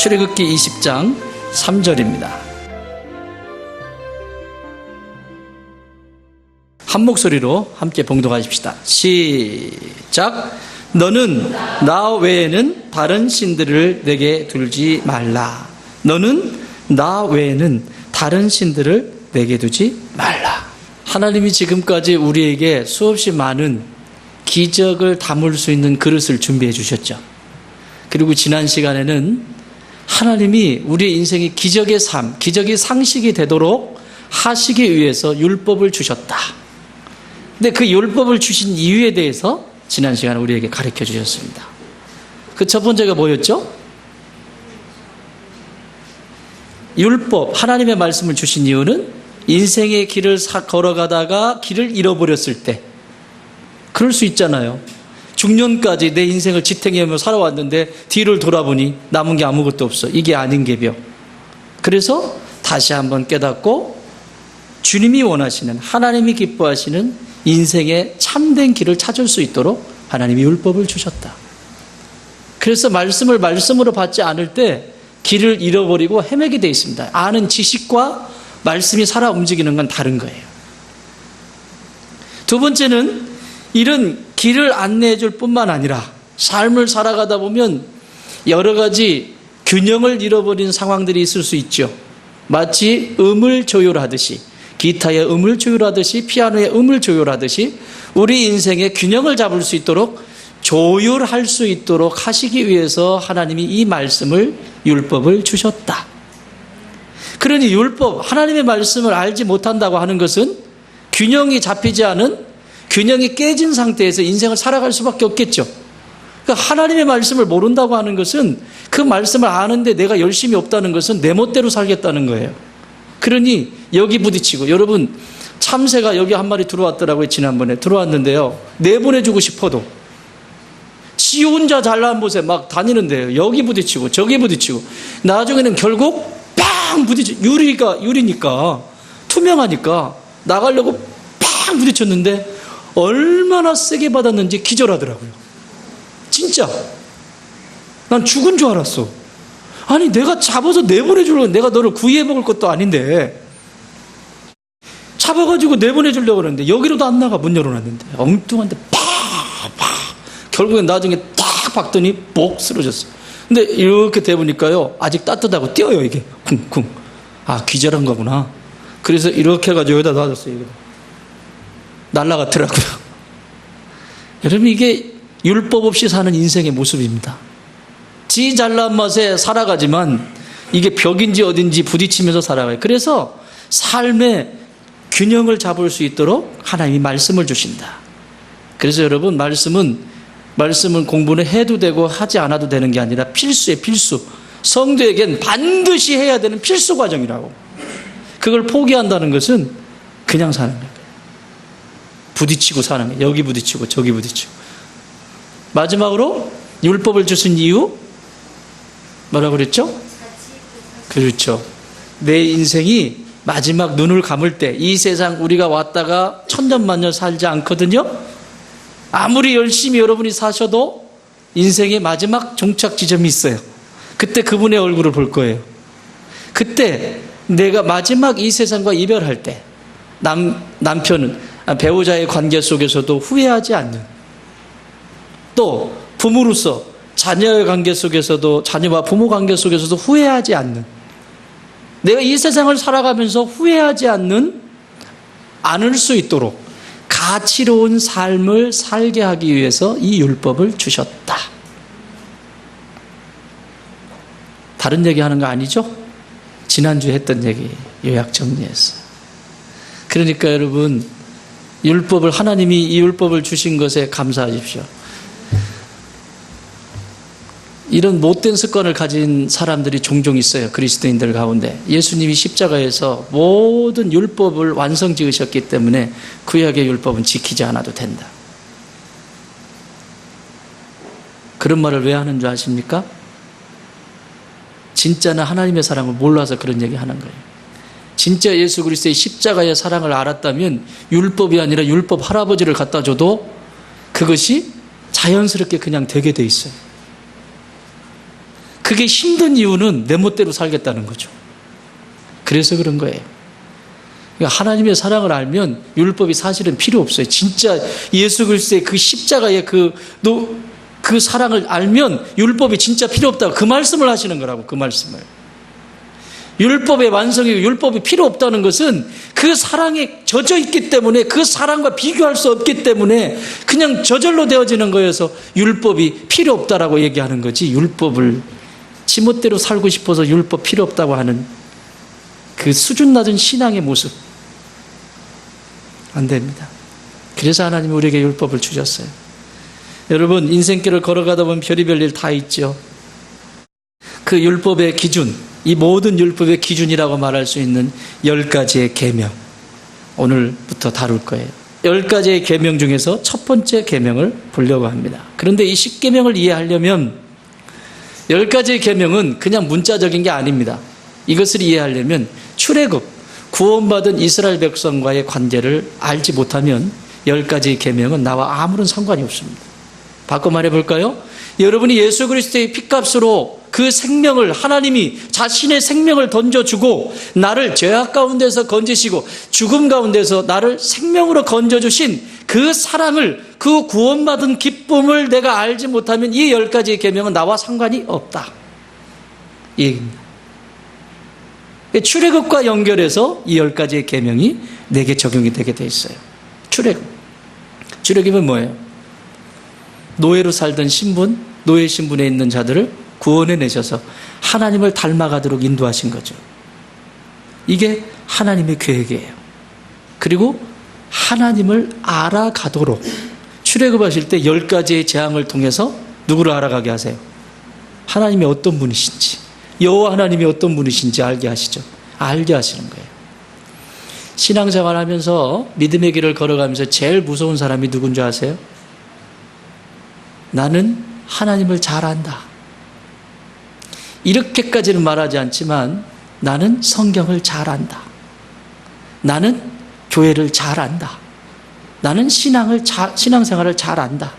출애굽기 20장 3절입니다. 한 목소리로 함께 봉독하십시다. 시작. 너는 나 외에는 다른 신들을 내게 두지 말라. 너는 나 외에는 다른 신들을 내게 두지 말라. 하나님이 지금까지 우리에게 수없이 많은 기적을 담을 수 있는 그릇을 준비해 주셨죠. 그리고 지난 시간에는 하나님이 우리의 인생이 기적의 삶, 기적의 상식이 되도록 하시기 위해서 율법을 주셨다. 근데 그 율법을 주신 이유에 대해서 지난 시간에 우리에게 가르쳐 주셨습니다. 그 첫 번째가 뭐였죠? 율법, 하나님의 말씀을 주신 이유는 인생의 길을 걸어가다가 길을 잃어버렸을 때, 그럴 수 있잖아요. 중년까지 내 인생을 지탱하며 살아왔는데 뒤를 돌아보니 남은 게 아무것도 없어. 이게 아닌 게벼. 그래서 다시 한번 깨닫고 주님이 원하시는, 하나님이 기뻐하시는 인생의 참된 길을 찾을 수 있도록 하나님이 율법을 주셨다. 그래서 말씀을 말씀으로 받지 않을 때 길을 잃어버리고 헤매게 되어 있습니다. 아는 지식과 말씀이 살아 움직이는 건 다른 거예요. 두 번째는 이런 길을 안내해 줄 뿐만 아니라 삶을 살아가다 보면 여러 가지 균형을 잃어버린 상황들이 있을 수 있죠. 마치 음을 조율하듯이, 기타의 음을 조율하듯이, 피아노의 음을 조율하듯이 우리 인생의 균형을 잡을 수 있도록 조율할 수 있도록 하시기 위해서 하나님이 이 말씀을, 율법을 주셨다. 그러니 율법, 하나님의 말씀을 알지 못한다고 하는 것은 균형이 잡히지 않은, 균형이 깨진 상태에서 인생을 살아갈 수밖에 없겠죠. 그러니까 하나님의 말씀을 모른다고 하는 것은, 그 말씀을 아는데 내가 열심히 없다는 것은 내 멋대로 살겠다는 거예요. 그러니 여기 부딪히고, 여러분 참새가 여기 한 마리 들어왔더라고요. 지난번에 들어왔는데요, 내보내주고 싶어도 지 혼자 잘난 곳에 막 다니는데요, 여기 부딪히고 저기 부딪히고, 나중에는 결국 빵 부딪혀. 유리니까 투명하니까 나가려고 빵 부딪혔는데 얼마나 세게 받았는지 기절하더라고요. 진짜 난 죽은 줄 알았어. 아니, 내가 잡아서 내보내주려고, 내가 너를 구이해 먹을 것도 아닌데 잡아가지고 내보내주려고 그러는데 여기로도 안 나가. 문 열어놨는데 엉뚱한데 팍 결국엔 나중에 딱 박더니 뽁 쓰러졌어요. 근데 이렇게 대보니까요, 아직 따뜻하고 뛰어요. 이게 쿵쿵. 아, 기절한 거구나. 그래서 이렇게 해가지고 여기다 놔뒀어요. 여기다. 날아갔더라고요. 여러분, 이게 율법 없이 사는 인생의 모습입니다. 지 잘난 맛에 살아가지만 이게 벽인지 어딘지 부딪히면서 살아가요. 그래서 삶의 균형을 잡을 수 있도록 하나님이 말씀을 주신다. 그래서 여러분, 말씀은 공부는 해도 되고 하지 않아도 되는 게 아니라 필수예요. 필수. 성도에겐 반드시 해야 되는 필수 과정이라고. 그걸 포기한다는 것은 그냥 사는 거예요. 부딪히고 사는 거예요. 여기 부딪히고 저기 부딪히고. 마지막으로 율법을 주신 이유 뭐라고 그랬죠? 그렇죠. 내 인생이 마지막 눈을 감을 때, 이 세상 우리가 왔다가 천년만년 살지 않거든요. 아무리 열심히 여러분이 사셔도 인생의 마지막 종착 지점이 있어요. 그때 그분의 얼굴을 볼 거예요. 그때 내가 마지막 이 세상과 이별할 때 남편은 배우자의 관계 속에서도 후회하지 않는, 또 부모로서 자녀의 관계 속에서도, 자녀와 부모 관계 속에서도 후회하지 않는, 내가 이 세상을 살아가면서 후회하지 않을 수 있도록 가치로운 삶을 살게 하기 위해서 이 율법을 주셨다. 다른 얘기 하는 거 아니죠? 지난주에 했던 얘기 요약 정리했어요. 그러니까 여러분, 하나님이 이 율법을 주신 것에 감사하십시오. 이런 못된 습관을 가진 사람들이 종종 있어요. 그리스도인들 가운데. 예수님이 십자가에서 모든 율법을 완성 지으셨기 때문에 구약의 율법은 지키지 않아도 된다. 그런 말을 왜 하는 줄 아십니까? 진짜는 하나님의 사랑을 몰라서 그런 얘기 하는 거예요. 진짜 예수 그리스도의 십자가의 사랑을 알았다면 율법이 아니라 율법 할아버지를 갖다 줘도 그것이 자연스럽게 그냥 되게 돼 있어요. 그게 힘든 이유는 내 멋대로 살겠다는 거죠. 그래서 그런 거예요. 그러니까 하나님의 사랑을 알면 율법이 사실은 필요 없어요. 진짜 예수 그리스도의 그 십자가의 그 사랑을 알면 율법이 진짜 필요 없다고 그 말씀을 하시는 거라고, 그 말씀을. 율법의 완성이고 율법이 필요 없다는 것은 그 사랑에 젖어 있기 때문에, 그 사랑과 비교할 수 없기 때문에 그냥 저절로 되어지는 거여서 율법이 필요 없다라고 얘기하는 거지, 율법을 지멋대로 살고 싶어서 율법 필요 없다고 하는 그 수준 낮은 신앙의 모습 안 됩니다. 그래서 하나님이 우리에게 율법을 주셨어요. 여러분, 인생길을 걸어가다 보면 별의별 일 다 있죠. 그 율법의 기준, 이 모든 율법의 기준이라고 말할 수 있는 10가지의 계명, 오늘부터 다룰 거예요. 10가지의 계명 중에서 첫 번째 계명을 보려고 합니다. 그런데 이 10계명을 이해하려면 10가지의 계명은 그냥 문자적인 게 아닙니다. 이것을 이해하려면 출애굽, 구원받은 이스라엘 백성과의 관계를 알지 못하면 10가지의 계명은 나와 아무런 상관이 없습니다. 바꿔 말해볼까요? 여러분이 예수 그리스도의 피값으로 그 생명을, 하나님이 자신의 생명을 던져주고 나를 죄악 가운데서 건지시고 죽음 가운데서 나를 생명으로 건져주신 그 사랑을, 그 구원받은 기쁨을 내가 알지 못하면 이 10가지의 계명은 나와 상관이 없다, 이 얘기입니다. 출애굽과 연결해서 이 10가지의 계명이 내게 적용이 되게 돼 있어요. 출애굽은 뭐예요? 노예로 살던 신분, 노예 신분에 있는 자들을 구원해 내셔서 하나님을 닮아가도록 인도하신 거죠. 이게 하나님의 계획이에요. 그리고 하나님을 알아가도록 출애굽하실 때 10가지의 재앙을 통해서 누구를 알아가게 하세요? 하나님이 어떤 분이신지, 여호와 하나님이 어떤 분이신지 알게 하시죠. 알게 하시는 거예요. 신앙생활 하면서 믿음의 길을 걸어가면서 제일 무서운 사람이 누군지 아세요? 나는 하나님을 잘 안다. 이렇게까지는 말하지 않지만 나는 성경을 잘 안다. 나는 교회를 잘 안다. 나는 신앙생활을 잘 안다.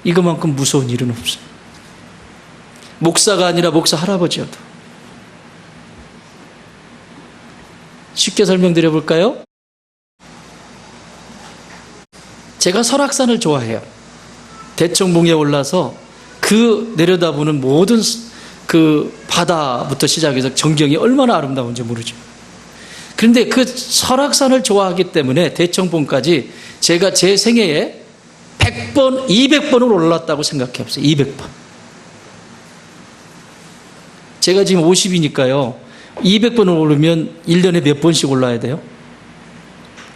이것만큼 무서운 일은 없어요. 목사가 아니라 목사 할아버지여도. 쉽게 설명드려 볼까요? 제가 설악산을 좋아해요. 대청봉에 올라서 그 내려다보는 모든 그 바다부터 시작해서 전경이 얼마나 아름다운지 모르죠. 그런데 그 설악산을 좋아하기 때문에 대청봉까지 제가 제 생애에 100번, 200번을 올랐다고 생각해 보세요. 200번. 제가 지금 50이니까요. 200번을 오르면 1년에 몇 번씩 올라야 돼요?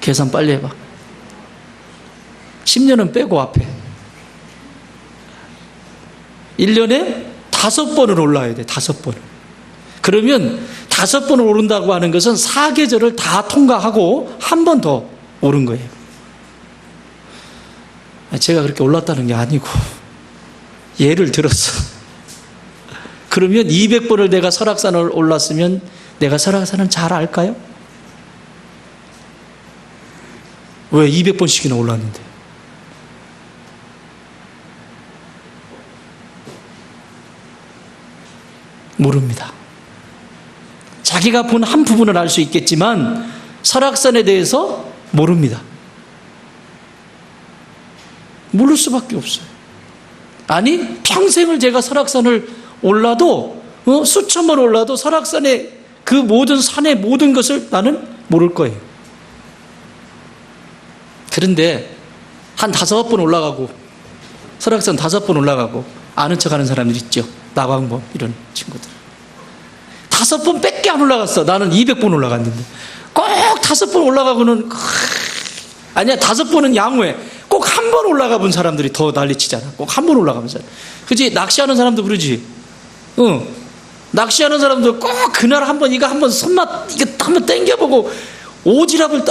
계산 빨리 해봐. 10년은 빼고 앞에. 1년에 5번을 올라야 돼. 5번. 그러면 5번을 오른다고 하는 것은 4계절을 다 통과하고 한 번 더 오른 거예요. 제가 그렇게 올랐다는 게 아니고 예를 들었어. 그러면 200번을 내가 설악산을 올랐으면 내가 설악산은 잘 알까요? 왜 200번씩이나 올랐는데? 모릅니다. 자기가 본 한 부분을 알 수 있겠지만 설악산에 대해서 모릅니다. 모를 수밖에 없어요. 아니, 평생을 제가 설악산을 올라도 수천 번 올라도 설악산의 그 모든 산의 모든 것을 나는 모를 거예요. 그런데 한 5번 올라가고 설악산 5번 올라가고 아는 척하는 사람들 있죠. 나광범 이런 친구들. 5번 밖에 안 올라갔어. 나는 200번 올라갔는데. 꼭 5번 올라가고는 아니야, 5번은 양호해. 꼭 한 번 올라가 본 사람들이 더 난리치잖아. 꼭 한 번 올라가본 사람. 그치? 낚시하는 사람도 그러지. 응. 낚시하는 사람도 꼭 그날 한번 이거 한번 손맛 이거 한번 땡겨보고 오지랖을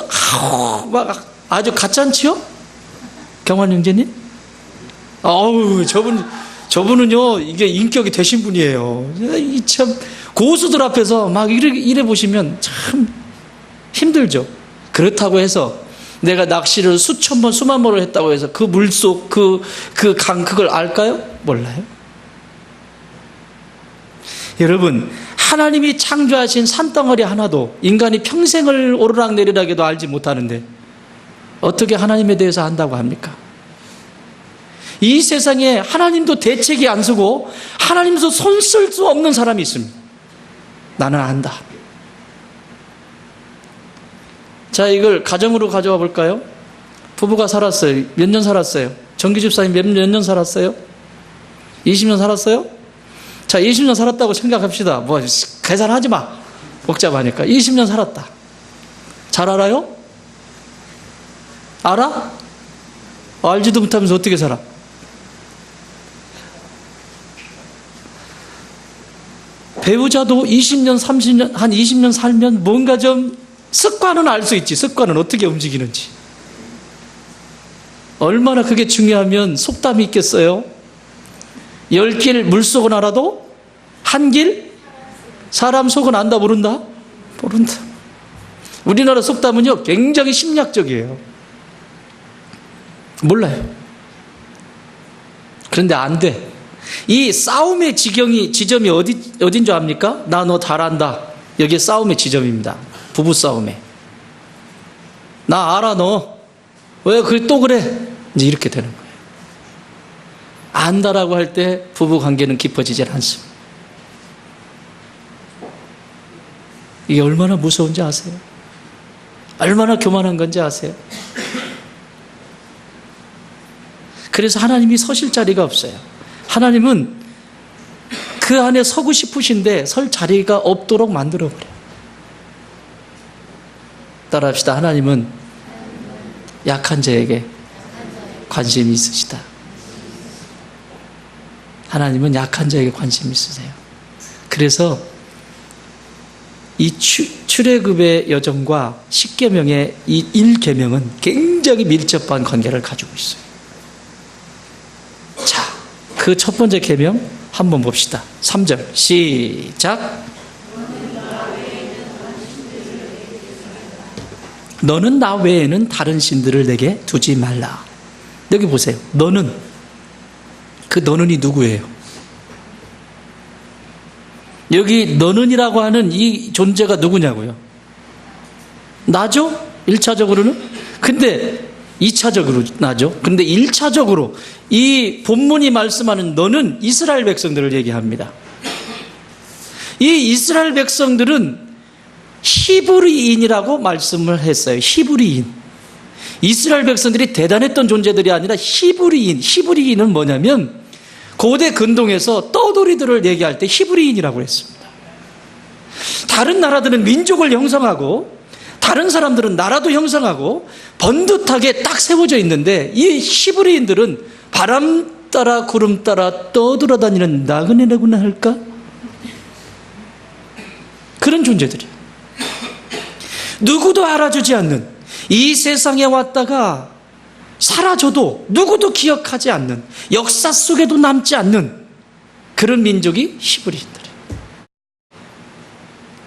막 아주 가짠치요? 경환 형제님? 아우, 저분은요, 이게 인격이 되신 분이에요. 이 참, 고수들 앞에서 막 이래 보시면 참 힘들죠. 그렇다고 해서 내가 낚시를 수천 번, 수만 번을 했다고 해서 그 물속, 그 강, 그걸 알까요? 몰라요. 여러분, 하나님이 창조하신 산덩어리 하나도 인간이 평생을 오르락내리락해도 알지 못하는데 어떻게 하나님에 대해서 안다고 합니까? 이 세상에 하나님도 대책이 안 서고 하나님도 손 쓸 수 없는 사람이 있습니다. 나는 안다. 자, 이걸 가정으로 가져와 볼까요? 부부가 살았어요. 몇 년 살았어요? 정기집사님 몇 년 살았어요? 20년 살았어요? 자, 20년 살았다고 생각합시다. 뭐 계산하지 마. 복잡하니까. 20년 살았다. 잘 알아요? 알아? 알지도 못하면서 어떻게 살아? 배우자도 20년, 30년, 한 20년 살면 뭔가 좀 습관은 알 수 있지. 습관은 어떻게 움직이는지. 얼마나 그게 중요하면 속담이 있겠어요? 10길 물속은 알아도 한 길 사람 속은 안다 모른다? 모른다. 우리나라 속담은요 굉장히 심리학적이에요. 몰라요. 그런데 안 돼. 이 싸움의 지점이 어딘 줄 압니까? 나 너 잘한다. 여기에 싸움의 지점입니다. 부부 싸움에. 나 알아 너. 왜 또 그래? 이제 이렇게 되는 거예요. 안다라고 할 때 부부 관계는 깊어지질 않습니다. 이게 얼마나 무서운지 아세요? 얼마나 교만한 건지 아세요? 그래서 하나님이 서실 자리가 없어요. 하나님은 그 안에 서고 싶으신데 설 자리가 없도록 만들어버려요. 따라합시다. 하나님은 약한 자에게 관심이 있으시다. 하나님은 약한 자에게 관심이 있으세요. 그래서 이 출애굽의 여정과 십계명의 이 1계명은 굉장히 밀접한 관계를 가지고 있어요. 자, 그 첫 번째 계명 한번 봅시다. 3절 시작. 너는 나 외에는 다른 신들을 내게 두지 말라. 여기 보세요. 너는, 그 너는이 누구예요? 여기 너는이라고 하는 이 존재가 누구냐고요? 나죠? 1차적으로는. 근데 2차적으로 나죠. 근데 1차적으로 이 본문이 말씀하는 너는 이스라엘 백성들을 얘기합니다. 이 이스라엘 백성들은 히브리인이라고 말씀을 했어요. 히브리인. 이스라엘 백성들이 대단했던 존재들이 아니라 히브리인. 히브리인은 뭐냐면 고대 근동에서 떠돌이들을 얘기할 때 히브리인이라고 했습니다. 다른 나라들은 민족을 형성하고 다른 사람들은 나라도 형성하고 번듯하게 딱 세워져 있는데 이 히브리인들은 바람 따라 구름 따라 떠돌아다니는 나그네라고나 할까? 그런 존재들이에요. 누구도 알아주지 않는, 이 세상에 왔다가 사라져도 누구도 기억하지 않는, 역사 속에도 남지 않는 그런 민족이 히브리인들이에요.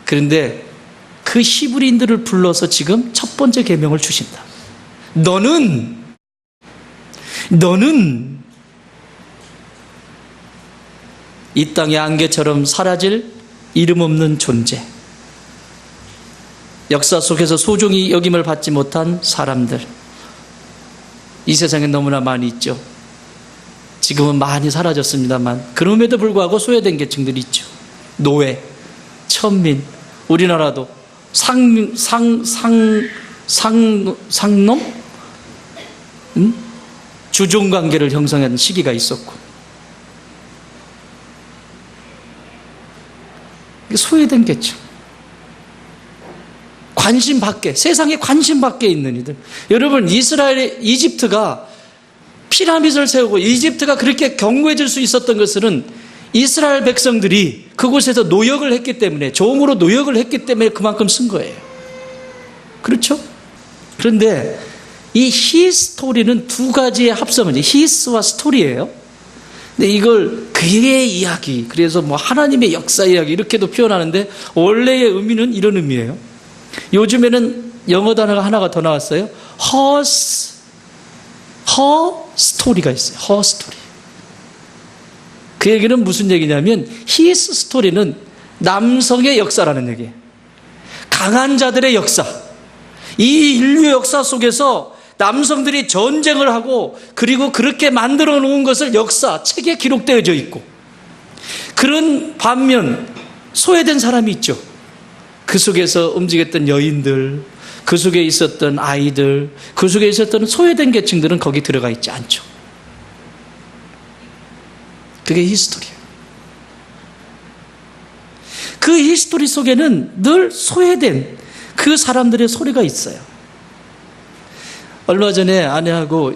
그런데 그 히브리인들을 불러서 지금 첫 번째 계명을 주신다. 너는 이 땅의 안개처럼 사라질 이름 없는 존재, 역사 속에서 소중히 여김을 받지 못한 사람들, 이 세상에 너무나 많이 있죠. 지금은 많이 사라졌습니다만 그럼에도 불구하고 소외된 계층들이 있죠. 노예, 천민, 우리나라도 상놈? 주종관계를 형성한 시기가 있었고, 소외된 계층, 관심 밖에, 세상에 관심 밖에 있는 이들. 여러분, 이집트가 피라밋을 세우고 이집트가 그렇게 견고해질 수 있었던 것은 이스라엘 백성들이 그곳에서 노역을 했기 때문에, 종으로 노역을 했기 때문에 그만큼 쓴 거예요. 그렇죠? 그런데 이 히스토리는 두 가지의 합성이죠. 히스와 스토리예요. 근데 이걸 그의 이야기, 그래서 뭐 하나님의 역사 이야기 이렇게도 표현하는데 원래의 의미는 이런 의미예요. 요즘에는 영어 단어가 하나가 더 나왔어요. her story가 있어요. her story. 그 얘기는 무슨 얘기냐면 히스 스토리는 남성의 역사라는 얘기예요. 강한 자들의 역사. 이 인류 역사 속에서 남성들이 전쟁을 하고 그리고 그렇게 만들어 놓은 것을 역사, 책에 기록되어져 있고, 그런 반면 소외된 사람이 있죠. 그 속에서 움직였던 여인들, 그 속에 있었던 아이들, 그 속에 있었던 소외된 계층들은 거기 들어가 있지 않죠. 그게 히스토리예요. 그 히스토리 속에는 늘 소외된 그 사람들의 소리가 있어요. 얼마 전에 아내하고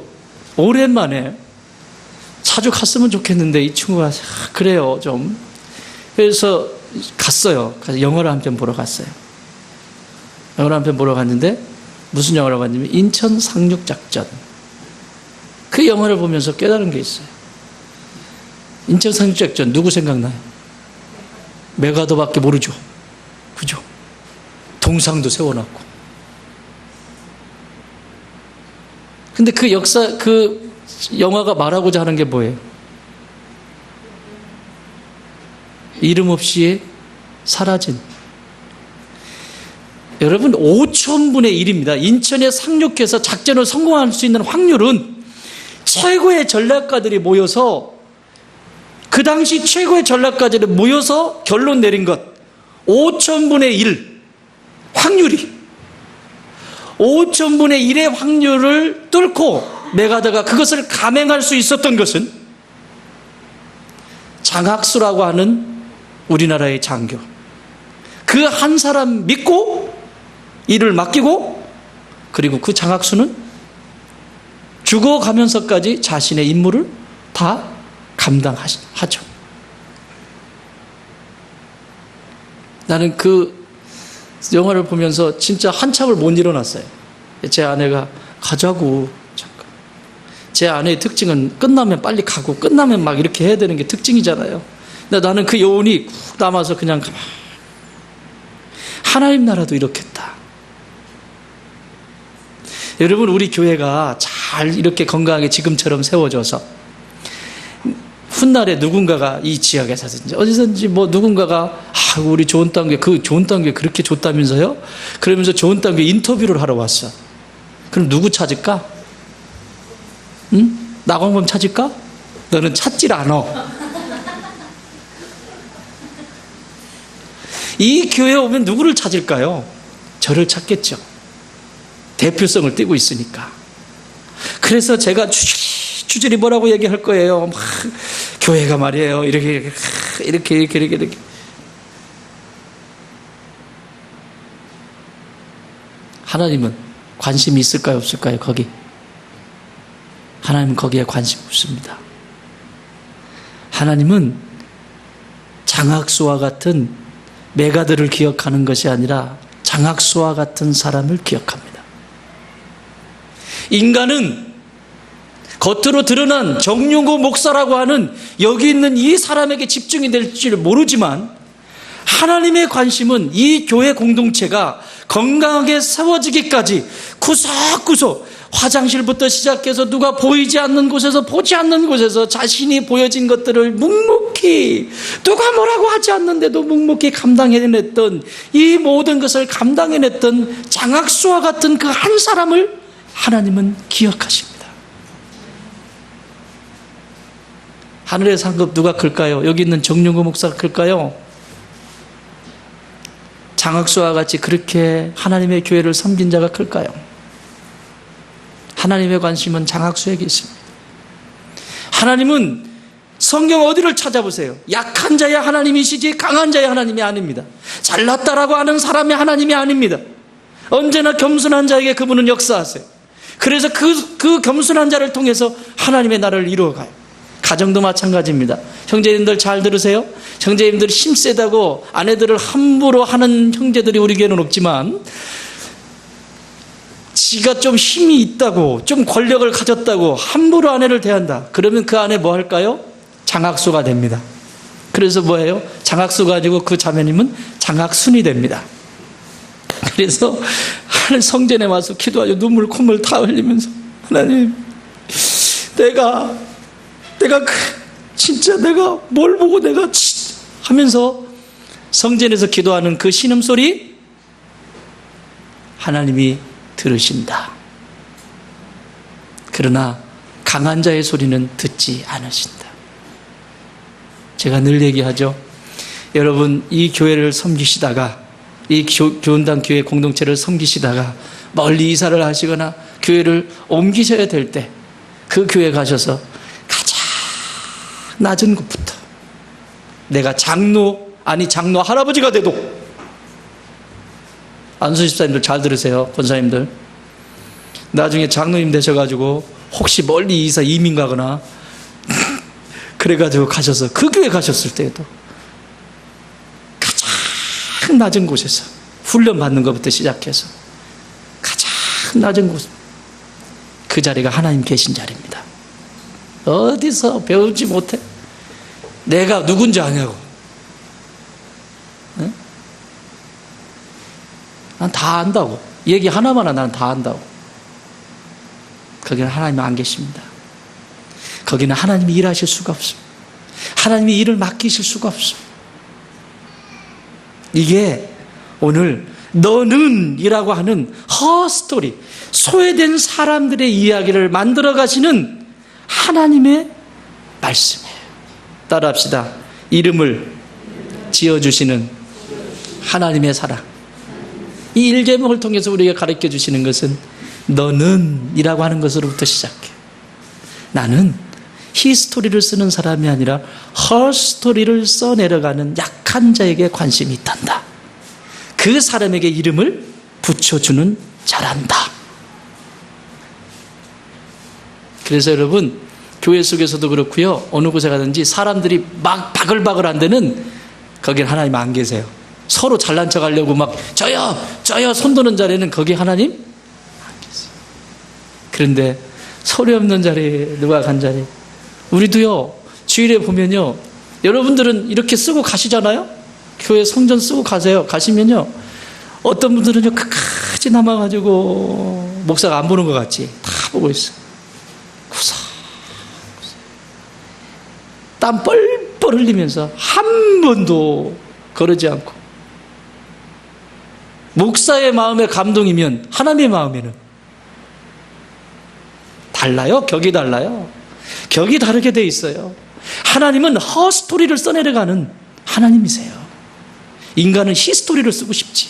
오랜만에 자주 갔으면 좋겠는데 이 친구가 그래요 좀. 그래서 갔어요. 가서 영화를 한 편 보러 갔어요. 영화를 한 편 보러 갔는데 무슨 영화라고 하냐면 인천 상륙작전. 그 영화를 보면서 깨달은 게 있어요. 인천 상륙작전 누구 생각나요? 메가더밖에 모르죠. 그죠? 동상도 세워놨고. 근데 그 역사, 그 영화가 말하고자 하는 게 뭐예요? 이름 없이 사라진. 여러분, 5,000분의 1입니다. 인천에 상륙해서 작전을 성공할 수 있는 확률은 최고의 전략가들이 모여서, 그 당시 최고의 전략가들이 모여서 결론 내린 것. 5,000분의 1 확률이. 5,000분의 1의 확률을 뚫고 메가더가 그것을 감행할 수 있었던 것은 장학수라고 하는 우리나라의 장교. 그 한 사람 믿고 일을 맡기고, 그리고 그 장학수는 죽어가면서까지 자신의 임무를 다 감당하죠. 나는 그 영화를 보면서 진짜 한참을 못 일어났어요. 제 아내가 가자고. 잠깐. 제 아내의 특징은 끝나면 빨리 가고 끝나면 막 이렇게 해야 되는 게 특징이잖아요. 근데 나는 그 여운이 쿡 남아서 그냥 가만. 하나님 나라도 이렇겠다. 여러분, 우리 교회가 잘 이렇게 건강하게 지금처럼 세워져서 훗날에 누군가가 이 지역에서든지 어디서든지 뭐 누군가가 우리 좋은 땅교회, 그 좋은 땅교회 그렇게 좋다면서요? 그러면서 좋은 땅교회 인터뷰를 하러 왔어. 그럼 누구 찾을까? 응? 나광범 찾을까? 너는 찾질 않아. 이 교회에 오면 누구를 찾을까요? 저를 찾겠죠. 대표성을 띠고 있으니까. 그래서 제가 주저리 뭐라고 얘기할 거예요. 막 교회가 말이에요. 이렇게. 하나님은 관심이 있을까요, 없을까요? 거기. 하나님은 거기에 관심 없습니다. 하나님은 장학수와 같은 메가더를 기억하는 것이 아니라 장학수와 같은 사람을 기억합니다. 인간은 겉으로 드러난 정용호 목사라고 하는 여기 있는 이 사람에게 집중이 될지를 모르지만, 하나님의 관심은 이 교회 공동체가 건강하게 세워지기까지 구석구석, 화장실부터 시작해서 누가 보이지 않는 곳에서, 보지 않는 곳에서 자신이 보여진 것들을 묵묵히, 누가 뭐라고 하지 않는데도 묵묵히 감당해냈던, 이 모든 것을 감당해냈던 장학수와 같은 그 한 사람을 하나님은 기억하십니다. 하늘의 상급 누가 클까요? 여기 있는 정용구 목사가 클까요? 장학수와 같이 그렇게 하나님의 교회를 섬긴 자가 클까요? 하나님의 관심은 장학수에게 있습니다. 하나님은 성경 어디를 찾아보세요. 약한 자의 하나님이시지 강한 자의 하나님이 아닙니다. 잘났다라고 하는 사람의 하나님이 아닙니다. 언제나 겸손한 자에게 그분은 역사하세요. 그래서 그 겸손한 자를 통해서 하나님의 나라를 이루어가요. 가정도 마찬가지입니다. 형제님들 잘 들으세요. 형제님들이 힘세다고 아내들을 함부로 하는 형제들이 우리 교회는 없지만, 지가 좀 힘이 있다고, 좀 권력을 가졌다고 함부로 아내를 대한다. 그러면 그 아내 뭐 할까요? 장학수가 됩니다. 그래서 뭐예요? 장학수가 아니고 그 자매님은 장학순이 됩니다. 그래서 성전에 와서 기도하죠. 눈물 콧물 다 흘리면서, 하나님, 내가 진짜 내가 뭘 보고 내가 하면서 성전에서 기도하는 그 신음소리 하나님이 들으신다. 그러나 강한 자의 소리는 듣지 않으신다. 제가 늘 얘기하죠. 여러분, 이 교회를 섬기시다가, 이 교훈당 교회 공동체를 섬기시다가 멀리 이사를 하시거나 교회를 옮기셔야 될 때 그 교회 가셔서 가장 낮은 곳부터, 내가 장로 할아버지가 돼도, 안수 집사님들 잘 들으세요. 권사님들, 나중에 장로님 되셔가지고 혹시 멀리 이민 가거나 그래가지고 가셔서 그 교회 가셨을 때에도 가장 낮은 곳에서 훈련 받는 것부터 시작해서 가장 낮은 곳, 그 자리가 하나님 계신 자리입니다. 어디서 배우지 못해? 내가 누군지 아냐고. 네? 난 다 안다고. 얘기 하나만 나는 다 안다고. 거기는 하나님 안 계십니다. 거기는 하나님이 일하실 수가 없습니다. 하나님이 일을 맡기실 수가 없습니다. 이게 오늘 너는 이라고 하는 허스토리, 소외된 사람들의 이야기를 만들어 가시는 하나님의 말씀이에요. 따라합시다. 이름을 지어주시는 하나님의 사랑. 이 1계명을 통해서 우리에게 가르쳐 주시는 것은 너는 이라고 하는 것으로부터 시작해. 나는 히스토리를 쓰는 사람이 아니라 헐스토리를 써내려가는 약한 자에게 관심이 있단다. 그 사람에게 이름을 붙여주는 자란다. 그래서 여러분, 교회 속에서도 그렇고요, 어느 곳에 가든지 사람들이 막 바글바글 한 데는 거기는 하나님 안 계세요. 서로 잘난 척 하려고 막 저요 손드는 자리에는 거기 하나님 안 계세요. 그런데 소리 없는 자리, 누가 간 자리, 우리도요 주일에 보면요, 여러분들은 이렇게 쓰고 가시잖아요. 교회 성전 쓰고 가시면요, 어떤 분들은요 끝까지 남아가지고 목사가 안 보는 것 같지, 다 보고 있어. 구석구석 땀 뻘뻘 흘리면서 한 번도 거르지 않고. 목사의 마음에 감동이면 하나님의 마음에는 달라요. 격이 달라요. 격이 다르게 돼 있어요. 하나님은 허스토리를 써내려가는 하나님이세요. 인간은 히스토리를 쓰고 싶지.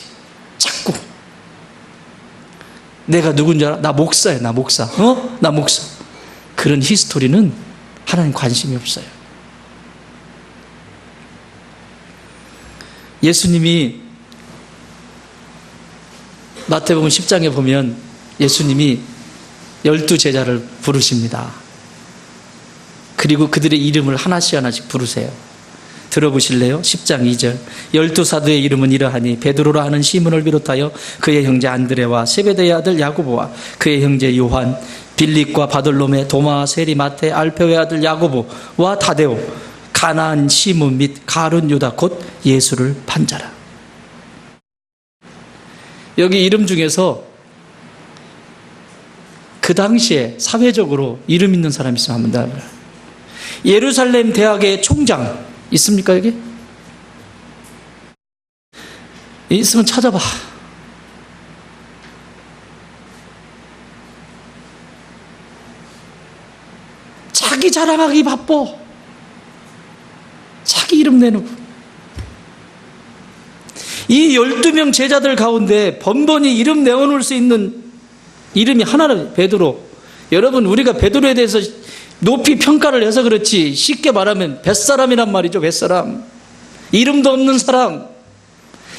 자꾸 내가 누군지 알아? 나 목사야, 나 목사. 나 목사. 그런 히스토리는 하나님 관심이 없어요. 예수님이 마태복음 10장에 보면 예수님이 12제자를 부르십니다. 그리고 그들의 이름을 하나씩 하나씩 부르세요. 들어보실래요? 10장 2절. 12사도의 이름은 이러하니 베드로라 하는 시몬을 비롯하여 그의 형제 안드레와 세베대의 아들 야고보와 그의 형제 요한, 빌립과 바돌로메, 도마, 세리, 마테, 알페오의 아들 야고보와 타데오, 가나안 시몬 및 가룟 유다 곧 예수를 판 자라. 여기 이름 중에서 그 당시에 사회적으로 이름 있는 사람이 있으면 한번 더. 예루살렘 대학의 총장 있습니까 여기? 있으면 찾아봐. 자기 자랑하기 바빠. 자기 이름 내놓고. 이 12명 제자들 가운데 번번이 이름 내어놓을 수 있는 이름이 하나는 베드로. 여러분, 우리가 베드로에 대해서 높이 평가를 해서 그렇지, 쉽게 말하면 뱃사람이란 말이죠. 뱃사람. 이름도 없는 사람.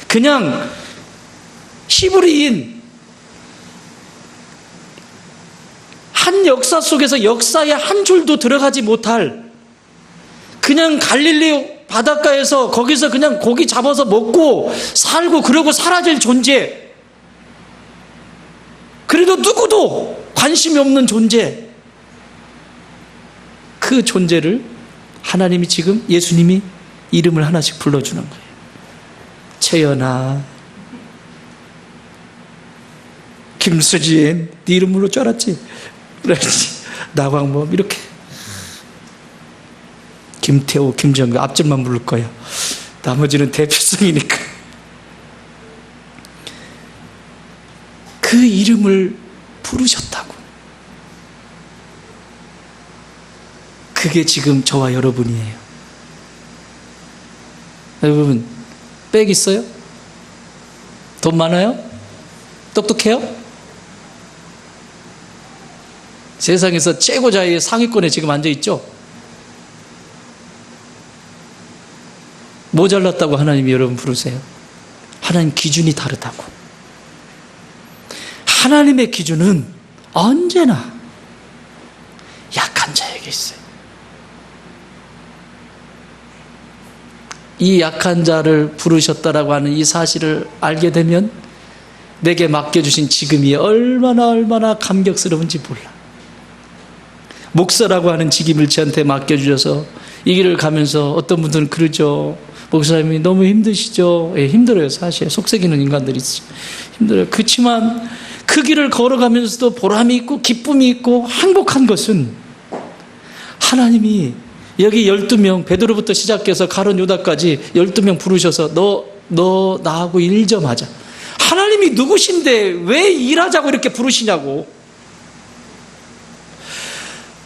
그냥 히브리인. 한 역사 속에서 역사의 한 줄도 들어가지 못할, 그냥 갈릴리 바닷가에서 거기서 그냥 고기 잡아서 먹고 살고 그러고 사라질 존재. 그래도 누구도 관심이 없는 존재. 그 존재를 하나님이 지금, 예수님이 이름을 하나씩 불러주는 거예요. 채연아, 김수진, 네 이름 부를 줄 알았지? 그렇지. 나광범, 이렇게. 김태호, 김정규 앞줄만 부를 거예요. 나머지는 대표성이니까. 그 이름을 부르셨다고. 그게 지금 저와 여러분이에요. 여러분, 백 있어요? 돈 많아요? 똑똑해요? 세상에서 최고자의 상위권에 지금 앉아있죠? 모자랐다고 하나님이 여러분 부르세요. 하나님 기준이 다르다고. 하나님의 기준은 언제나 약한 자에게 있어요. 이 약한 자를 부르셨다라고 하는 이 사실을 알게 되면 내게 맡겨주신 지금이 얼마나 감격스러운지 몰라. 목사라고 하는 직임을 저한테 맡겨주셔서 이 길을 가면서 어떤 분들은 그러죠. 목사님이 너무 힘드시죠? 예, 힘들어요. 사실 속썩이는 인간들이 있어요. 힘들어요. 그렇지만 그 길을 걸어가면서도 보람이 있고 기쁨이 있고 행복한 것은 하나님이 여기 12명, 베드로부터 시작해서 가룟 유다까지 12명 부르셔서 너 나하고 일 좀 하자. 하나님이 누구신데 왜 일하자고 이렇게 부르시냐고.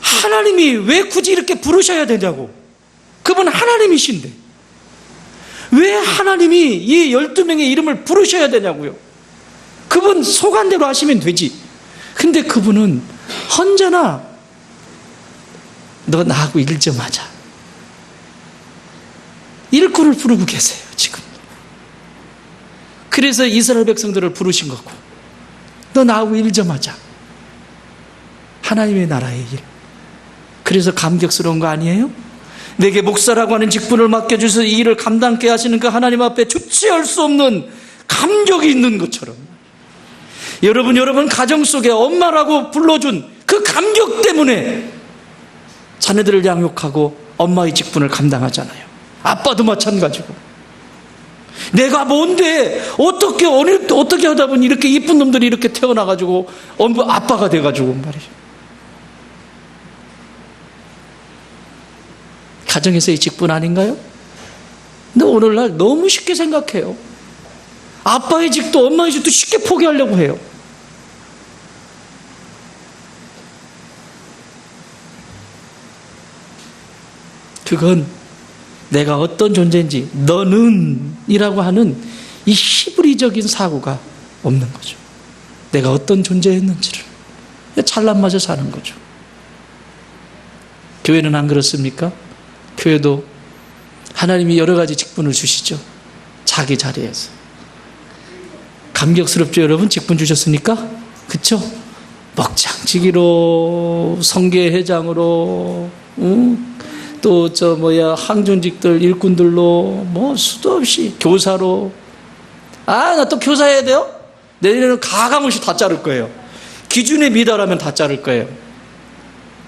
하나님이 왜 굳이 이렇게 부르셔야 되냐고. 그분 하나님이신데 왜 하나님이 이 12명의 이름을 부르셔야 되냐고요. 그분 소관대로 하시면 되지. 근데 그분은 언제나 너 나하고 일 좀 하자. 일꾼을 부르고 계세요 지금. 그래서 이스라엘 백성들을 부르신 거고, 너 나하고 일 좀 하자. 하나님의 나라의 일. 그래서 감격스러운 거 아니에요? 내게 목사라고 하는 직분을 맡겨주셔서 이 일을 감당케 하시는 그 하나님 앞에 주체할 수 없는 감격이 있는 것처럼, 여러분 가정 속에 엄마라고 불러준 그 감격 때문에 자녀들을 양육하고 엄마의 직분을 감당하잖아요. 아빠도 마찬가지고. 내가 뭔데 어떻게 하다 보니 이렇게 이쁜 놈들이 이렇게 태어나가지고 아빠가 돼가지고 말이죠. 가정에서의 직분 아닌가요? 근데 오늘날 너무 쉽게 생각해요. 아빠의 직도 엄마의 직도 쉽게 포기하려고 해요. 그건 내가 어떤 존재인지, 너는 이라고 하는 이 히브리적인 사고가 없는 거죠. 내가 어떤 존재였는지를 잘난 맛에 사는 거죠. 교회는 안 그렇습니까? 교회도 하나님이 여러 가지 직분을 주시죠. 자기 자리에서. 감격스럽죠, 여러분? 직분 주셨으니까? 그쵸? 목장지기로, 성계회장으로, 또 항존직들, 일꾼들로, 수도 없이, 교사로. 나 또 교사해야 돼요? 내년에는 가감없이 다 자를 거예요. 기준에 미달하면 다 자를 거예요.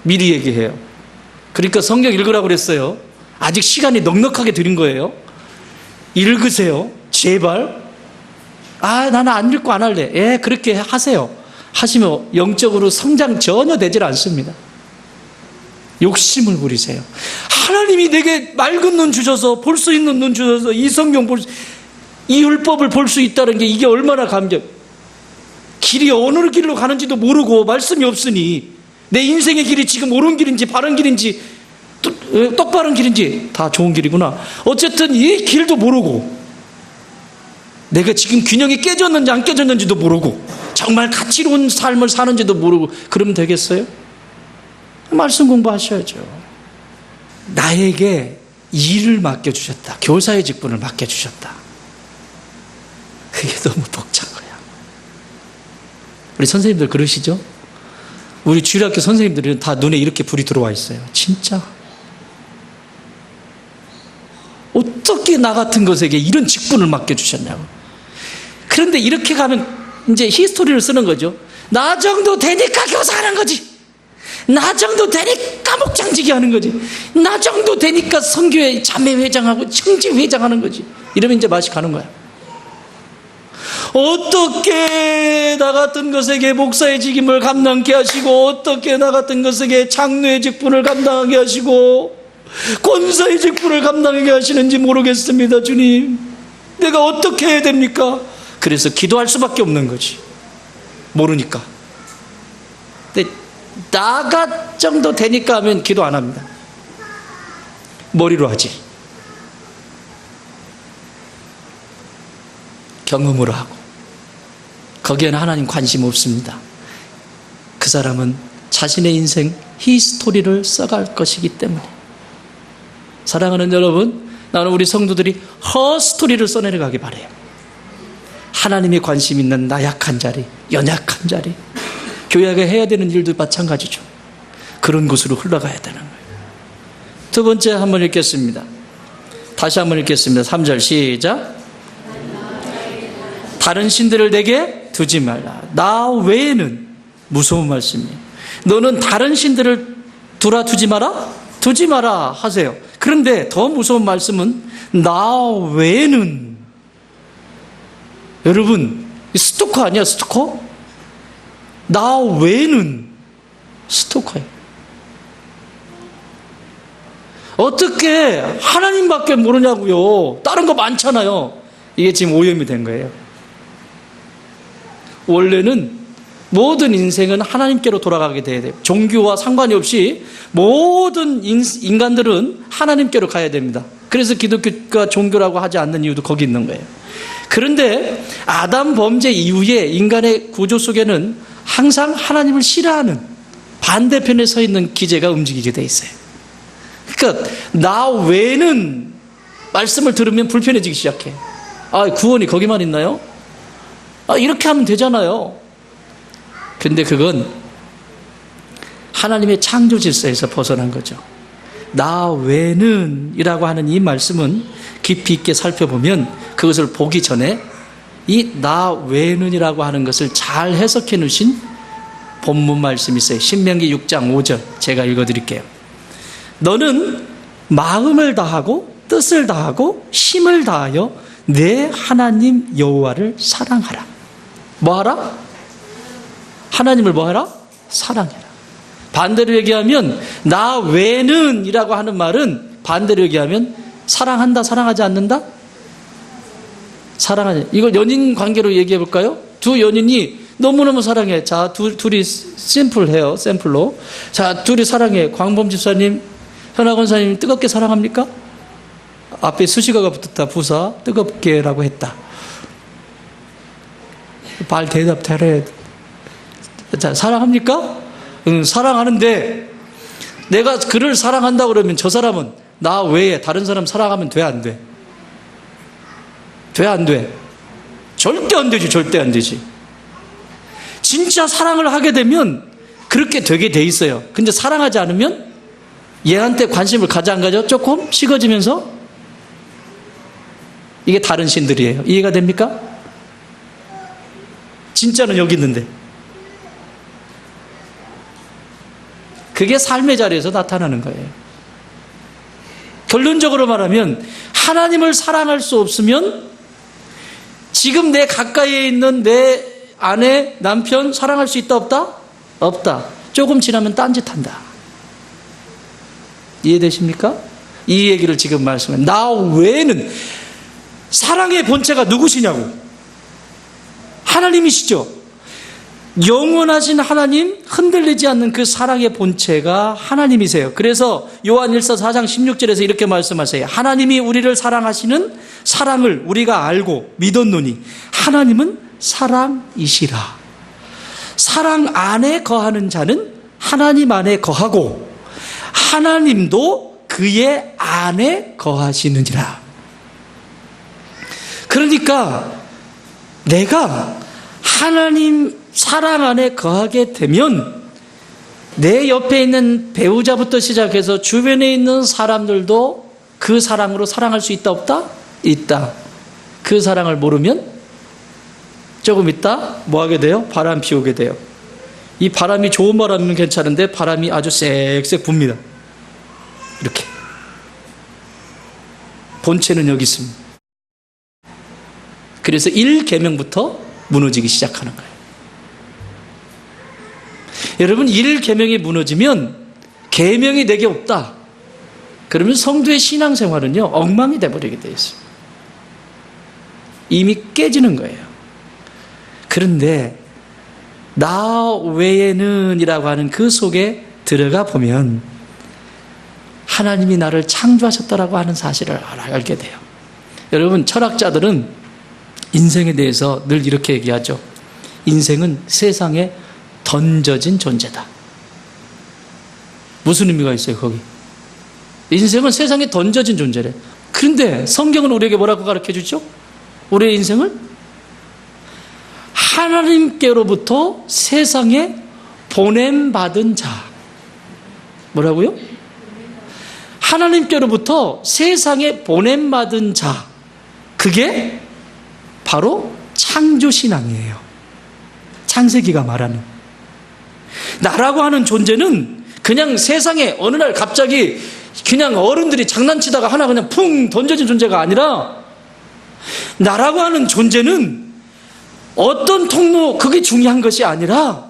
미리 얘기해요. 그러니까 성경 읽으라고 그랬어요. 아직 시간이 넉넉하게 드린 거예요. 읽으세요. 제발. 나는 안 읽고 안 할래. 예, 그렇게 하세요. 하시면 영적으로 성장 전혀 되질 않습니다. 욕심을 부리세요. 하나님이 내게 맑은 눈 주셔서, 볼 수 있는 눈 주셔서 이 성경 이 율법을 볼 수 있다는 게 이게 얼마나 감격. 길이 어느 길로 가는지도 모르고 말씀이 없으니 내 인생의 길이 지금 옳은 길인지 바른 길인지 똑바른 길인지 다 좋은 길이구나. 어쨌든 이 길도 모르고 내가 지금 균형이 깨졌는지 안 깨졌는지도 모르고 정말 가치로운 삶을 사는지도 모르고 그러면 되겠어요? 말씀 공부하셔야죠. 나에게 일을 맡겨주셨다. 교사의 직분을 맡겨주셨다. 그게 너무 벅찬 거야. 우리 선생님들 그러시죠? 우리 주일학교 선생님들은 다 눈에 이렇게 불이 들어와 있어요. 진짜. 어떻게 나 같은 것에게 이런 직분을 맡겨주셨냐고. 그런데 이렇게 가면 이제 히스토리를 쓰는 거죠. 나 정도 되니까 교사하는 거지. 나 정도 되니까 목장지기 하는 거지. 나 정도 되니까 선교회 자매회장하고 청지회장하는 거지. 이러면 이제 맛이 가는 거야. 어떻게 나 같은 것에게 목사의 직임을 감당케 하시고, 어떻게 나 같은 것에게 장로의 직분을 감당하게 하시고, 권사의 직분을 감당하게 하시는지 모르겠습니다, 주님. 내가 어떻게 해야 됩니까? 그래서 기도할 수밖에 없는 거지. 모르니까. 근데 나가 정도 되니까 하면 기도 안 합니다. 머리로 하지. 경험으로 하고. 거기에는 하나님 관심 없습니다. 그 사람은 자신의 인생 히스토리를 써갈 것이기 때문에. 사랑하는 여러분, 나는 우리 성도들이 허스토리를 써내려가기 바라요. 하나님이 관심 있는 나약한 자리, 연약한 자리, 교회가 해야 되는 일도 마찬가지죠. 그런 곳으로 흘러가야 되는 거예요. 두 번째 한번 읽겠습니다. 다시 한번 읽겠습니다. 3절 시작. 다른 신들을 내게 두지 말라. 나 외에는, 무서운 말씀이에요. 너는 다른 신들을 두지 마라? 두지 마라 하세요. 그런데 더 무서운 말씀은 나 외에는. 여러분, 스토커 아니야, 스토커? 나 외에는 스토커예요. 어떻게 하나님밖에 모르냐고요. 다른 거 많잖아요. 이게 지금 오염이 된 거예요. 원래는 모든 인생은 하나님께로 돌아가게 돼야 돼요. 종교와 상관이 없이 모든 인간들은 하나님께로 가야 됩니다. 그래서 기독교가 종교라고 하지 않는 이유도 거기 있는 거예요. 그런데 아담 범죄 이후에 인간의 구조 속에는 항상 하나님을 싫어하는 반대편에 서 있는 기제가 움직이게 돼 있어요. 그러니까 나 외에는 말씀을 들으면 불편해지기 시작해. 아, 구원이 거기만 있나요? 아, 이렇게 하면 되잖아요. 근데 그건 하나님의 창조 질서에서 벗어난 거죠. 나 외는 이라고 하는 이 말씀은 깊이 있게 살펴보면 그것을 보기 전에 이 나 외는 이라고 하는 것을 잘 해석해 놓으신 본문 말씀이 있어요. 신명기 6장 5절 제가 읽어드릴게요. 너는 마음을 다하고 뜻을 다하고 힘을 다하여 내 하나님 여호와를 사랑하라. 뭐하라? 하나님을 뭐하라? 사랑해라. 반대로 얘기하면 나 외는 이라고 하는 말은 반대로 얘기하면 사랑한다, 사랑하지 않는다? 사랑하지. 이걸 연인 관계로 얘기해 볼까요? 두 연인이 너무너무 사랑해. 자, 둘이 샘플해요. 샘플로. 자, 둘이 사랑해. 광범 집사님, 현아 권사님 뜨겁게 사랑합니까? 앞에 수식어가 붙었다. 부사 뜨겁게라고 했다. 발 대답하래. 자, 사랑합니까? 응, 사랑하는데 내가 그를 사랑한다 그러면 저 사람은 나 외에 다른 사람 사랑하면 돼, 안 돼? 돼, 안 돼? 절대 안 되지, 절대 안 되지. 진짜 사랑을 하게 되면 그렇게 되게 돼 있어요. 근데 사랑하지 않으면 얘한테 관심을 가져 안 가져? 조금 식어지면서 이게 다른 신들이에요. 이해가 됩니까? 진짜는 여기 있는데. 그게 삶의 자리에서 나타나는 거예요. 결론적으로 말하면 하나님을 사랑할 수 없으면 지금 내 가까이에 있는 내 아내, 남편 사랑할 수 있다 없다? 없다. 조금 지나면 딴짓한다. 이해되십니까? 이 얘기를 지금 말씀해. 나 외에는 사랑의 본체가 누구시냐고. 하나님이시죠. 영원하신 하나님, 흔들리지 않는 그 사랑의 본체가 하나님이세요. 그래서 요한 1서 4장 16절에서 이렇게 말씀하세요. 하나님이 우리를 사랑하시는 사랑을 우리가 알고 믿었노니 하나님은 사랑이시라. 사랑 안에 거하는 자는 하나님 안에 거하고 하나님도 그의 안에 거하시느니라. 그러니까 내가 하나님 사랑 안에 거하게 되면 내 옆에 있는 배우자부터 시작해서 주변에 있는 사람들도 그 사랑으로 사랑할 수 있다 없다? 있다. 그 사랑을 모르면 조금 있다 뭐 하게 돼요? 바람 피우게 돼요. 이 바람이 좋은 바람이면 괜찮은데 바람이 아주 쌕쌕 붑니다. 이렇게. 본체는 여기 있습니다. 그래서 1계명부터 무너지기 시작하는 거예요. 여러분, 1계명이 무너지면 계명이 내게 없다. 그러면 성도의 신앙생활은요, 엉망이 돼버리게 돼 있어요. 이미 깨지는 거예요. 그런데 나 외에는 이라고 하는 그 속에 들어가 보면 하나님이 나를 창조하셨다라고 하는 사실을 알게 돼요. 여러분, 철학자들은 인생에 대해서 늘 이렇게 얘기하죠. 인생은 세상에 던져진 존재다. 무슨 의미가 있어요, 거기? 인생은 세상에 던져진 존재래. 그런데 성경은 우리에게 뭐라고 가르쳐 주죠? 우리의 인생을 하나님께로부터 세상에 보냄받은 자. 뭐라고요? 하나님께로부터 세상에 보냄받은 자. 그게 바로 창조신앙이에요. 창세기가 말하는. 나라고 하는 존재는 그냥 세상에 어느 날 갑자기 그냥 어른들이 장난치다가 하나 그냥 풍 던져진 존재가 아니라, 나라고 하는 존재는 어떤 통로, 그게 중요한 것이 아니라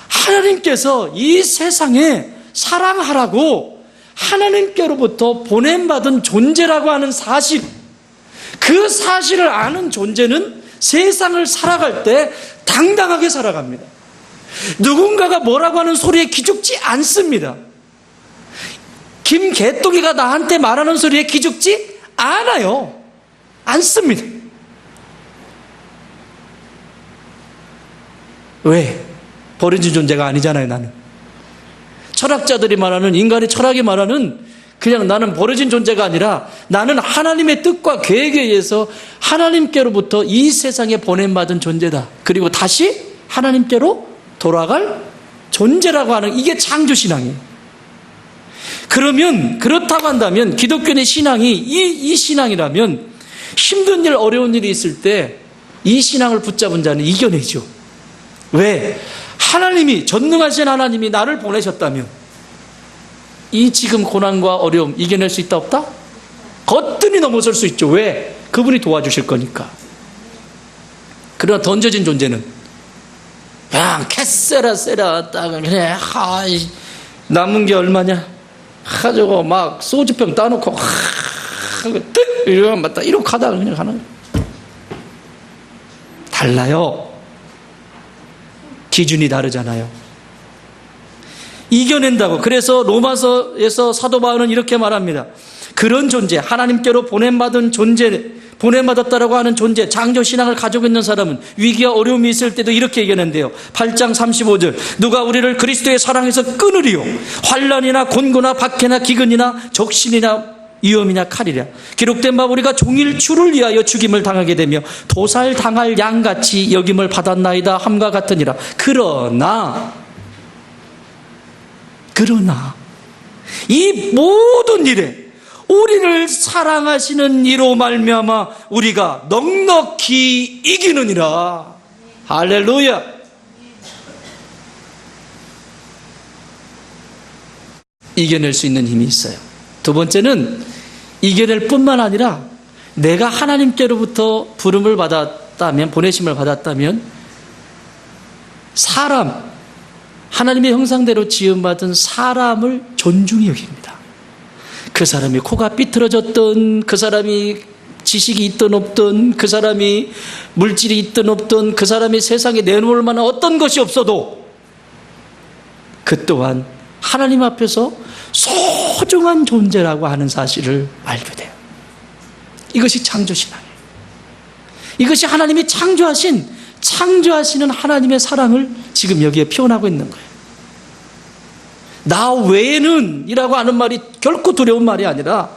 하나님께서 이 세상에 사랑하라고 하나님께로부터 보냄받은 존재라고 하는 사실, 그 사실을 아는 존재는 세상을 살아갈 때 당당하게 살아갑니다. 누군가가 뭐라고 하는 소리에 기죽지 않습니다. 김개똥이가 나한테 말하는 소리에 기죽지 않아요. 않습니다. 왜? 버려진 존재가 아니잖아요, 나는. 철학자들이 말하는, 인간의 철학이 말하는, 그냥 나는 버려진 존재가 아니라 나는 하나님의 뜻과 계획에 의해서 하나님께로부터 이 세상에 보냄받은 존재다. 그리고 다시 하나님께로 돌아갈 존재라고 하는, 이게 창조신앙이에요. 그러면, 그렇다고 한다면 기독교의 신앙이 이 신앙이라면 힘든 일, 어려운 일이 있을 때 이 신앙을 붙잡은 자는 이겨내죠. 왜? 하나님이, 전능하신 하나님이 나를 보내셨다면 이 지금 고난과 어려움 이겨낼 수 있다 없다? 거뜬히 넘어설 수 있죠. 왜? 그분이 도와주실 거니까. 그러나 던져진 존재는 그냥 캐세라 딱 그냥 남은 게 얼마냐? 가지고 막 소주병 따놓고 이러면 맞다 이러고 가다가 그냥 가는 거예요. 달라요. 기준이 다르잖아요. 이겨낸다고. 그래서 로마서에서 사도 바울은 이렇게 말합니다. 그런 존재, 하나님께로 보냄받은 존재, 보냄받았다라고 하는 존재, 창조신앙을 가지고 있는 사람은 위기와 어려움이 있을 때도 이렇게 이겨낸대요. 8장 35절. 누가 우리를 그리스도의 사랑에서 끊으리요? 환난이나 곤고나 박해나 기근이나 적신이나 위험이나 칼이랴. 기록된 바 우리가 종일 주를 위하여 죽임을 당하게 되며 도살 당할 양같이 여김을 받았나이다 함과 같으니라. 그러나 이 모든 일에 우리를 사랑하시는 이로 말미암아 우리가 넉넉히 이기느니라. 할렐루야. 이겨낼 수 있는 힘이 있어요. 두 번째는 이겨낼 뿐만 아니라 내가 하나님께로부터 부름을 받았다면, 보내심을 받았다면 사람, 하나님의 형상대로 지음받은 사람을 존중히 여깁니다. 그 사람이 코가 삐뚤어졌던, 그 사람이 지식이 있든 없든, 그 사람이 물질이 있든 없든, 그 사람이 세상에 내놓을 만한 어떤 것이 없어도 그 또한 하나님 앞에서 소중한 존재라고 하는 사실을 알게 돼요. 이것이 창조신앙이에요. 이것이 하나님이 창조하시는 하나님의 사랑을 지금 여기에 표현하고 있는 거예요. 나 외에는 이라고 하는 말이 결코 두려운 말이 아니라,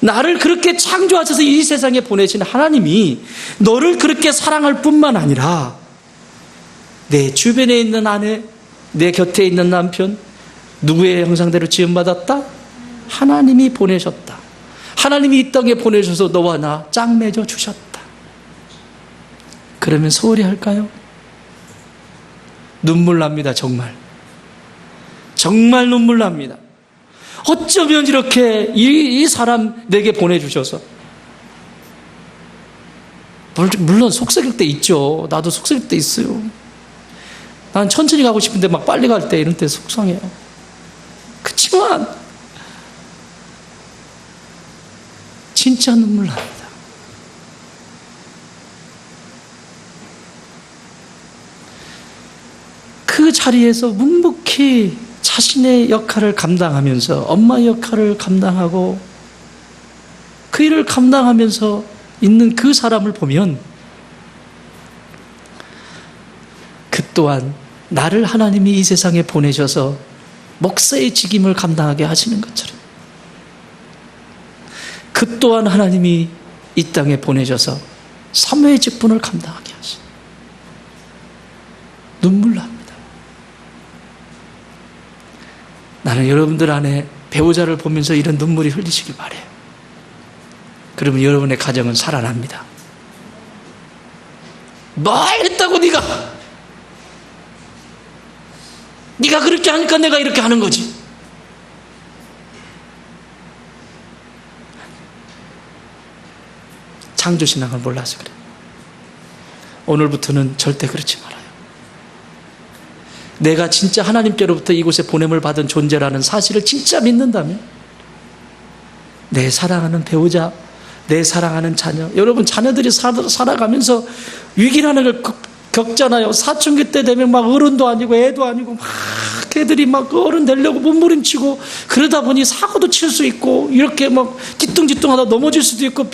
나를 그렇게 창조하셔서 이 세상에 보내신 하나님이 너를 그렇게 사랑할 뿐만 아니라 내 주변에 있는 아내, 내 곁에 있는 남편, 누구의 형상대로 지음받았다? 하나님이 보내셨다. 하나님이 이 땅에 보내셔서 너와 나 짝 맺어 주셨다. 그러면 소홀히 할까요? 눈물 납니다. 정말 눈물 납니다. 어쩌면 이렇게 이 사람 내게 보내주셔서, 물론 속썩일 때 있죠. 나도 속썩일 때 있어요. 난 천천히 가고 싶은데 막 빨리 갈 때, 이런 때 속상해요. 그렇지만 진짜 눈물 납니다. 그 자리에서 묵묵히 자신의 역할을 감당하면서 엄마의 역할을 감당하고 그 일을 감당하면서 있는 그 사람을 보면 그 또한 나를 하나님이 이 세상에 보내셔서 목사의 직임을 감당하게 하시는 것처럼 그 또한 하나님이 이 땅에 보내셔서 사모의 직분을 감당하게 하시는 눈물 납니다. 나는 여러분들 안에 배우자를 보면서 이런 눈물이 흘리시길 바라요. 그러면 여러분의 가정은 살아납니다. 뭘 했다고 네가 그렇게 하니까 내가 이렇게 하는 거지. 창조신앙을 몰라서 그래. 오늘부터는 절대 그렇지 말아요. 내가 진짜 하나님께로부터 이곳에 보냄을 받은 존재라는 사실을 진짜 믿는다면 내 사랑하는 배우자, 내 사랑하는 자녀, 여러분 자녀들이 살아가면서 위기라는 걸 겪잖아요. 사춘기 때 되면 막 어른도 아니고 애도 아니고 막 애들이 막 어른 되려고 몸부림치고 그러다 보니 사고도 칠 수 있고 이렇게 막 뒤뚱뒤뚱하다 넘어질 수도 있고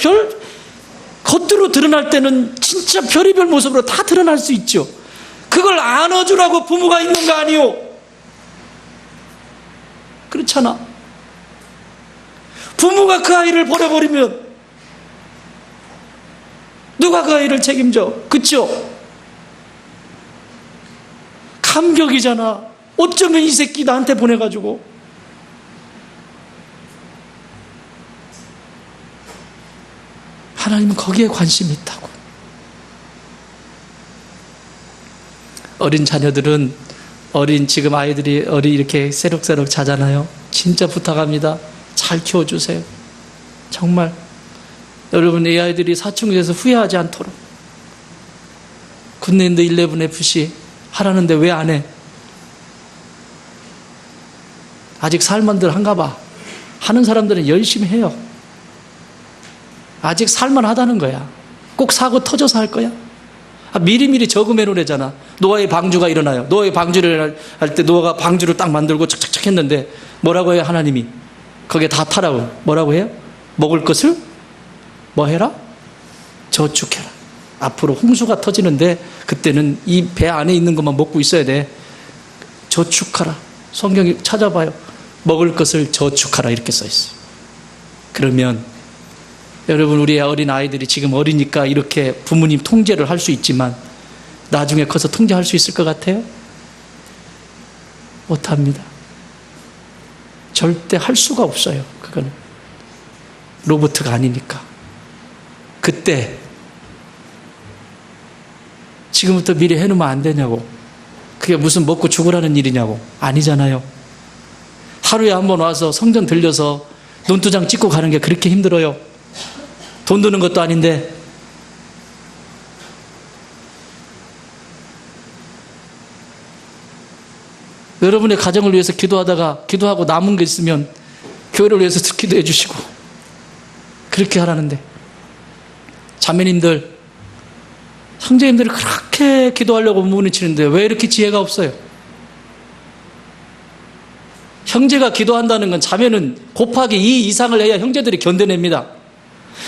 겉으로 드러날 때는 진짜 별의별 모습으로 다 드러날 수 있죠. 그걸 안아주라고 부모가 있는 거 아니오? 그렇잖아. 부모가 그 아이를 버려버리면 누가 그 아이를 책임져? 그쵸? 감격이잖아. 어쩌면 이 새끼 나한테 보내가지고. 하나님은 거기에 관심이 있다고. 어린 자녀들은 지금 아이들이 이렇게 새록새록 자잖아요. 진짜 부탁합니다. 잘 키워주세요. 정말 여러분 이 아이들이 사춘기 돼서 후회하지 않도록. 굿네임드 11FC 하라는데 왜 안 해? 아직 살만들 한가 봐. 하는 사람들은 열심히 해요. 아직 살만하다는 거야. 꼭 사고 터져서 할 거야? 미리미리 저금해 놓으래잖아. 노아의 방주가 일어나요. 노아의 방주를 할 때 노아가 방주를 딱 만들고 착착착 했는데 뭐라고 해요? 하나님이 거기에 다 타라고. 뭐라고 해요? 먹을 것을 뭐 해라? 저축해라. 앞으로 홍수가 터지는데 그때는 이 배 안에 있는 것만 먹고 있어야 돼. 저축하라. 성경이 찾아봐요. 먹을 것을 저축하라 이렇게 써 있어요. 그러면 여러분 우리 어린 아이들이 지금 어리니까 이렇게 부모님 통제를 할 수 있지만 나중에 커서 통제할 수 있을 것 같아요? 못합니다. 절대 할 수가 없어요. 그거는 로봇가 아니니까. 그때 지금부터 미리 해놓으면 안 되냐고. 그게 무슨 먹고 죽으라는 일이냐고. 아니잖아요. 하루에 한 번 와서 성전 들려서 눈두장 찍고 가는 게 그렇게 힘들어요. 돈 드는 것도 아닌데. 여러분의 가정을 위해서 기도하고 남은 게 있으면 교회를 위해서 기도해 주시고 그렇게 하라는데, 자매님들, 형제님들이 그렇게 기도하려고 몸부림치는데 왜 이렇게 지혜가 없어요? 형제가 기도한다는 건 자매는 곱하기 2 이상을 해야 형제들이 견뎌냅니다.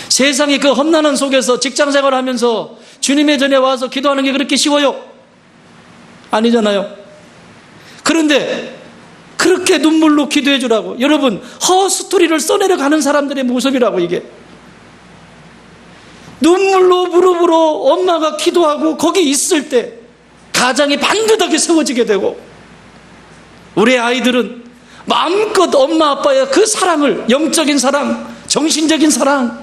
세상의 그 험난한 속에서 직장생활을 하면서 주님의 전에 와서 기도하는 게 그렇게 쉬워요? 아니잖아요. 그런데 그렇게 눈물로 기도해 주라고. 여러분, 허스토리를 써내려가는 사람들의 모습이라고. 이게 눈물로 무릎으로 엄마가 기도하고 거기 있을 때 가정이 반듯하게 세워지게 되고, 우리 아이들은 마음껏 엄마 아빠의 그 사랑을, 영적인 사랑, 정신적인 사랑,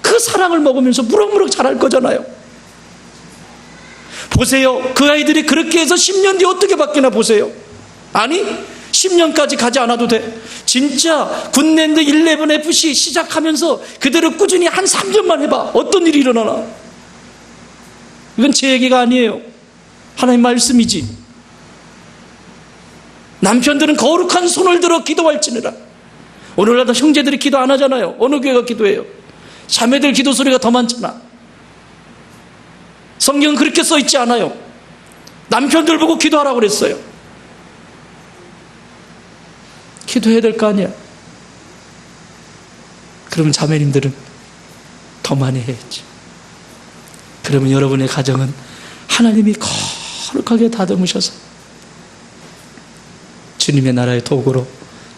그 사랑을 먹으면서 무럭무럭 자랄 거잖아요. 보세요. 그 아이들이 그렇게 해서 10년 뒤에 어떻게 바뀌나 보세요. 아니 10년까지 가지 않아도 돼. 진짜 굿랜드 11FC 시작하면서 그대로 꾸준히 한 3년만 해봐. 어떤 일이 일어나나. 이건 제 얘기가 아니에요. 하나님 말씀이지. 남편들은 거룩한 손을 들어 기도할지니라. 오늘날도 형제들이 기도 안 하잖아요. 어느 교회가 기도해요? 자매들 기도 소리가 더 많잖아. 성경은 그렇게 써 있지 않아요. 남편들 보고 기도하라고 그랬어요. 기도해야 될 거 아니야. 그러면 자매님들은 더 많이 해야지. 그러면 여러분의 가정은 하나님이 거룩하게 다듬으셔서 주님의 나라의 도구로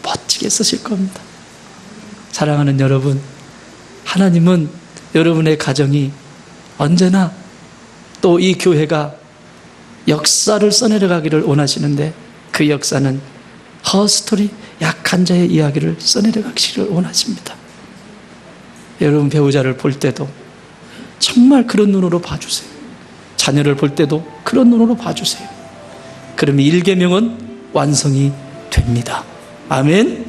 멋지게 쓰실 겁니다. 사랑하는 여러분, 하나님은 여러분의 가정이 언제나 또 이 교회가 역사를 써내려가기를 원하시는데, 그 역사는 허스토리, 약한 자의 이야기를 써내려가기를 원하십니다. 여러분 배우자를 볼 때도 정말 그런 눈으로 봐주세요. 자녀를 볼 때도 그런 눈으로 봐주세요. 그러면 1계명은 완성이 됩니다. 아멘.